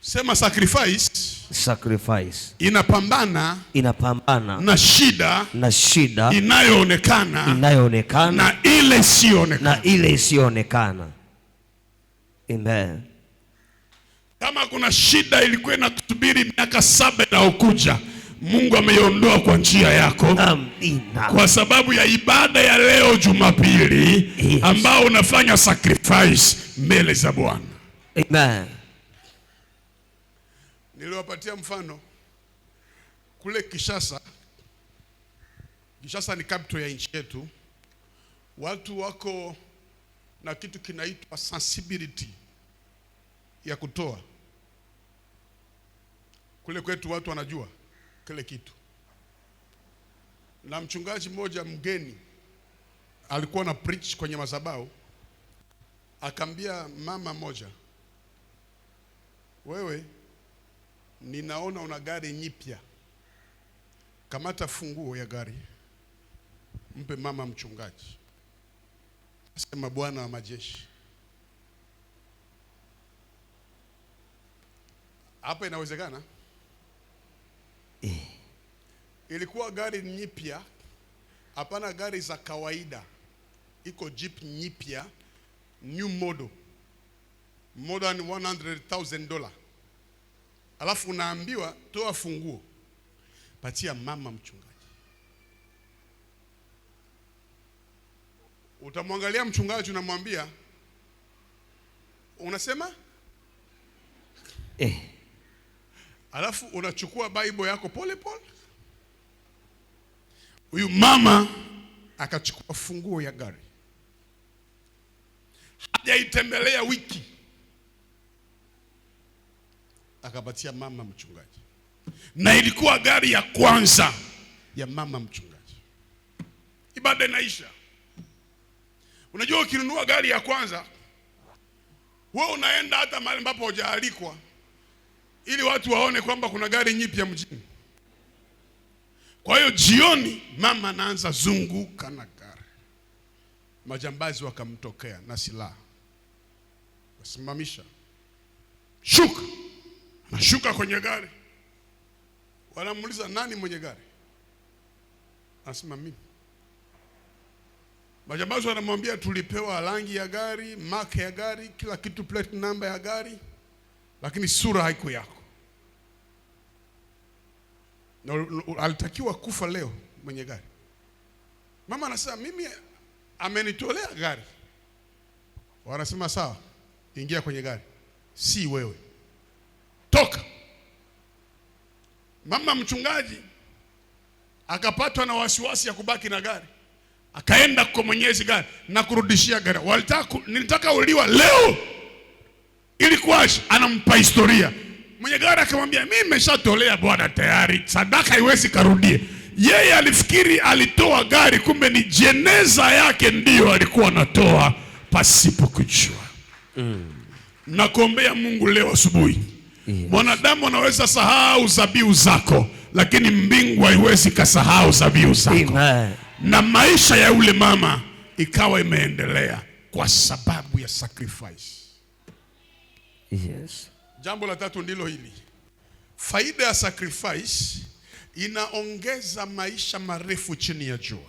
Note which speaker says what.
Speaker 1: Sema sacrifice.
Speaker 2: Sacrifice
Speaker 1: Inapambana
Speaker 2: na shida
Speaker 1: inayoonekana na ile isiyoonekana.
Speaker 2: Amen.
Speaker 1: Kama kuna shida ilikuwa inakusubiri miaka 7 na ukuja, Mungu ameiondoa kwa njia yako.
Speaker 2: Amina.
Speaker 1: Kwa sababu ya ibada ya leo Jumapili, yes, ambao unafanya sacrifice mbele za Bwana.
Speaker 2: Amen.
Speaker 1: Niliwapatia mfano kule Kishasa. Kishasa ni capital ya nchi yetu. Watu wako na kitu kinaitwa sensibility ya kutoa. Kule kwetu watu wanajua kile kitu. Na mchungaji mmoja mgeni alikuwa na preach kwenye madhabahu, akambia mama moja, wewe ninaona una gari nyipya, kamata funguo ya gari mpe mama mchungaji. Sema Bwana wa majeshi, hapa inawezekana? Ilikuwa gari nyipya, hapana gari za kawaida. Iko Jeep nyipya, new model, more than $100,000. Alafu unaambiwa toa funguo, patia mama mchungaji. Utamwangalia mchungaji unamwambia, unasema alafu unachukua Bible yako pole pole. Huyu mama akachukua funguo ya gari, hajaitembelea wiki, akapatia mama mchungaji. Na ilikuwa gari ya kwanza ya mama mchungaji. Ibada inaisha. Unajua ukinunua gari ya kwanza, wewe unaenda hata mahali ambapo hujaalikwa ili watu waone kwamba kuna gari nyipya mjini. Kwa hiyo jioni mama anaanza zunguka na gari. Majambazi wakamtokea na silaha. Wasimamisha. Shuka. Anashuka kwenye gari. Wanamuuliza nani mwenye gari? Anasema mimi. Majambazi wanamwambia tulipewa rangi ya gari, mark ya gari, kila kitu, plate number ya gari, lakini sura haiko yako. Na alitakiwa kufa leo mwenye gari. Mama anasema mimi amenitolea gari. Wanasema sawa, ingia kwenye gari. Si wewe. Toka. Mama mchungaji akapatwa na wasiwasi ya kubaki na gari. Akaenda kwa mwenyezi gari na kurudishia gari. Nilitaka uliwa leo. Ilikuwaje? Anampa historia. Mwenye gari akamwambia mimi nimeshatolea Bwana tayari, sadaka haiwezi karudie. Yeye alifikiri alitoa gari, kumbe ni jeneza yake ndio alikuwa anatoa pasipo kujua. Nakuombea Mungu leo asubuhi. Yes. Mwanadamu anaweza sahau dhabihu zako, lakini mbingu haiwezi kasahau dhabihu zako. Amen. Na maisha ya ule mama ikawa imeendelea kwa sababu ya sacrifice.
Speaker 2: Yes.
Speaker 1: Jambo la tatu ndilo hili. Faida ya sacrifice inaongeza maisha marefu chini ya jua.